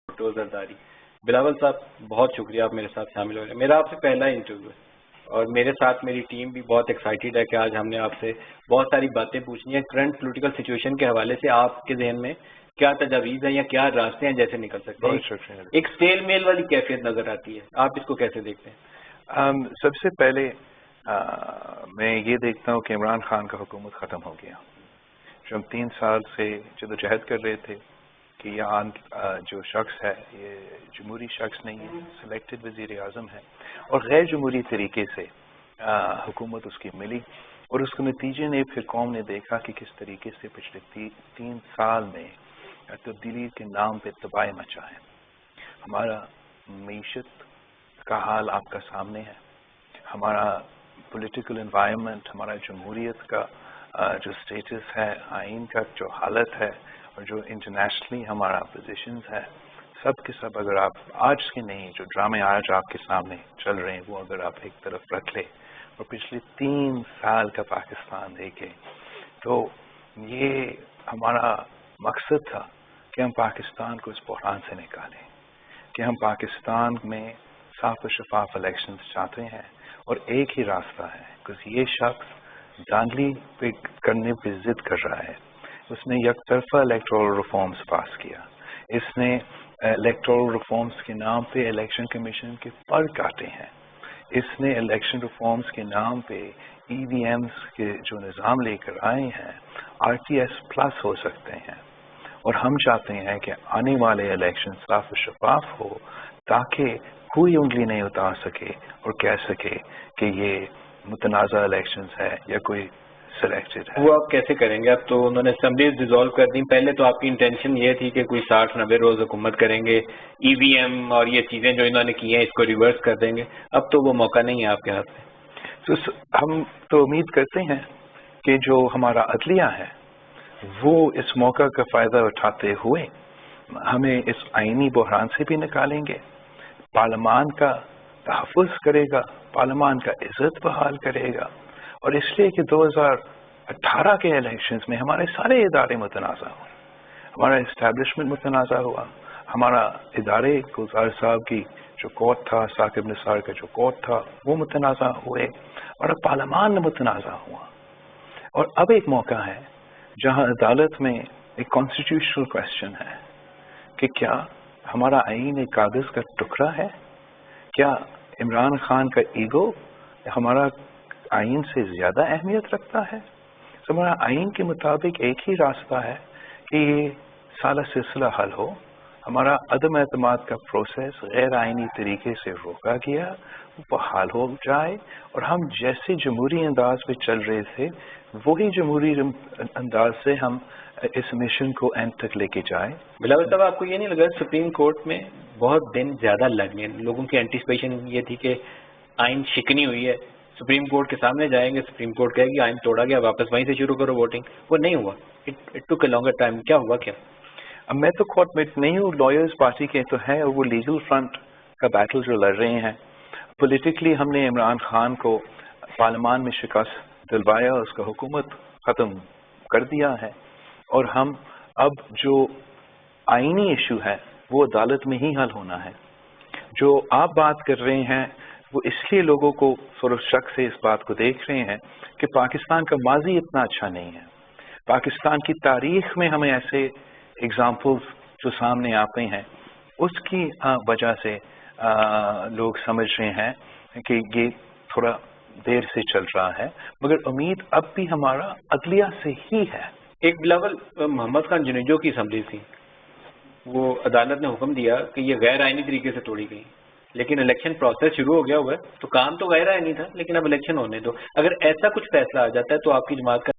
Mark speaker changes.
Speaker 1: بھٹو زرداری۔ بلاول صاحب بہت شکریہ آپ میرے ساتھ شامل ہو رہے ہیں، میرا آپ سے پہلا انٹرویو ہے اور میرے ساتھ میری ٹیم بھی بہت ایکسائٹیڈ ہے کہ آج ہم نے آپ سے بہت ساری باتیں پوچھنی ہیں کرنٹ پولیٹیکل سچویشن کے حوالے سے۔ آپ کے ذہن میں کیا تجاویز ہیں یا کیا راستے ہیں جیسے نکل سکتے ہیں؟
Speaker 2: بہت شکریہ۔
Speaker 1: ایک سٹیل میل والی کیفیت نظر آتی ہے، آپ اس کو کیسے دیکھتے ہیں؟
Speaker 2: سب سے پہلے میں یہ دیکھتا ہوں کہ عمران خان کا حکومت ختم ہو گیا۔ جو ہم 3 سال سے جدوجہد کر رہے تھے کہ یہ جو شخص ہے یہ جمہوری شخص نہیں ہے، سلیکٹڈ وزیر اعظم ہے اور غیر جمہوری طریقے سے حکومت اس کی ملی، اور اس کے نتیجے نے پھر قوم نے دیکھا کہ کس طریقے سے پچھلے 3 سال میں تبدیلی کے نام پہ تباہی مچا ہے۔ ہمارا معیشت کا حال آپ کا سامنے ہے، ہمارا پولیٹیکل انوائرمنٹ، ہمارا جمہوریت کا جو سٹیٹس ہے، آئین کا جو حالت ہے اور جو انٹرنیشنلی ہمارا پوزیشنز ہے، سب کے سب اگر آپ آج کے نہیں جو ڈرامے آج آپ کے سامنے چل رہے ہیں وہ اگر آپ ایک طرف رکھ لیں اور پچھلے 3 سال کا پاکستان دیکھیں تو یہ ہمارا مقصد تھا کہ ہم پاکستان کو اس بحران سے نکالیں، کہ ہم پاکستان میں صاف و شفاف الیکشنز چاہتے ہیں، اور ایک ہی راستہ ہے کہ یہ شخص دھاندلی پہ کرنے پہ ضد کر رہا ہے۔ اس نے یک طرفہ الیکٹورل ریفارمز پاس کیا، اس نے الیکٹورل ریفارمز کے نام پہ الیکشن کمیشن کے پر کاٹے ہیں، اس نے الیکشن ریفارمز کے نام پہ ای وی ایمز کے جو نظام لے کر آئے ہیں آر ٹی ایس پلس ہو سکتے ہیں، اور ہم چاہتے ہیں کہ آنے والے الیکشن صاف و شفاف ہو تاکہ کوئی انگلی نہیں اتار سکے اور کہہ سکے کہ یہ متنازع الیکشنز ہے یا کوئی سلیکٹڈ ہے۔
Speaker 1: وہ آپ کیسے کریں گے؟ اب تو انہوں نے اسمبلیز ڈیزالو کر دی، پہلے تو آپ کی انٹینشن یہ تھی کہ کوئی 60-90 روز حکومت کریں گے، ای وی ایم اور یہ چیزیں جو انہوں نے کی ہیں اس کو ریورس کر دیں گے، اب تو وہ موقع نہیں ہے آپ کے ہاتھ میں۔
Speaker 2: تو ہم تو امید کرتے ہیں کہ جو ہمارا عدلیہ ہے وہ اس موقع کا فائدہ اٹھاتے ہوئے ہمیں اس آئینی بحران سے بھی نکالیں گے، پارلیمان کا تحفظ کرے گا، پارلیمان کا عزت بحال کرے گا، اور اس لیے کہ 2018 کے الیکشنز میں ہمارے سارے ادارے متنازع ہوئے، ہمارا اسٹیبلشمنٹ متنازع ہوا، ہمارا ادارے گلزار صاحب کی جو کورٹ تھا، ثاقب نثار کا جو کورٹ تھا وہ متنازع ہوئے، اور اب پارلیمان متنازع ہوا، اور اب ایک موقع ہے جہاں عدالت میں ایک کانسٹیٹیوشنل کویسچن ہے کہ کیا ہمارا آئین ایک کاغذ کا ٹکڑا ہے؟ کیا عمران خان کا ایگو ہمارا آئین سے زیادہ اہمیت رکھتا ہے؟ ہمارا آئین کے مطابق ایک ہی راستہ ہے کہ یہ سالہ سلسلہ حل ہو، ہمارا عدم اعتماد کا پروسیس غیر آئینی طریقے سے روکا گیا، وہ بحال ہو جائے، اور ہم جیسے جمہوری انداز پہ چل رہے تھے وہی جمہوری انداز سے ہم اس مشن کو اینڈ تک لے کے جائیں۔
Speaker 1: بلاول صاحب آپ کو یہ نہیں لگا سپریم کورٹ میں بہت دن زیادہ لگ گئے؟ لوگوں کی اینٹیسپیشن یہ تھی کہ آئین شکنی ہوئی ہے، سپریم کورٹ کے سامنے جائیں گے، سپریم کورٹ کہے گی آئین توڑا گیا، واپس وہیں سے شروع کرو ووٹنگ، وہ نہیں ہوا، it took a longer time. کیا ہوا کیا؟
Speaker 2: اب میں تو کورٹ میں نہیں ہوں، لائرز پارٹی کے تو ہیں اور وہ لیگل فرنٹ کا بیٹل جو لڑ رہے ہیں۔ پولیٹیکلی ہم نے عمران خان کو پارلیمان میں شکست دلوایا، اس کا حکومت ختم کر دیا ہے، اور ہم اب جو آئینی ایشو ہے وہ عدالت میں ہی حل ہونا ہے۔ جو آپ بات کر رہے ہیں وہ اس لیے لوگوں کو شک سے اس بات کو دیکھ رہے ہیں کہ پاکستان کا ماضی اتنا اچھا نہیں ہے، پاکستان کی تاریخ میں ہمیں ایسے اگزامپلز جو سامنے آتے ہیں اس کی وجہ سے لوگ سمجھ رہے ہیں کہ یہ تھوڑا دیر سے چل رہا ہے، مگر امید اب بھی ہمارا عدلیہ سے ہی ہے۔
Speaker 1: ایک بلاول محمد خان جنیجو کی اسمبلی تھی، وہ عدالت نے حکم دیا کہ یہ غیر آئینی طریقے سے توڑی گئی، لیکن الیکشن پروسیس شروع ہو گیا ہوا ہے، تو کام تو غیر آئینی تھا لیکن اب الیکشن ہونے دو۔ اگر ایسا کچھ فیصلہ آ جاتا ہے تو آپ کی جماعت کا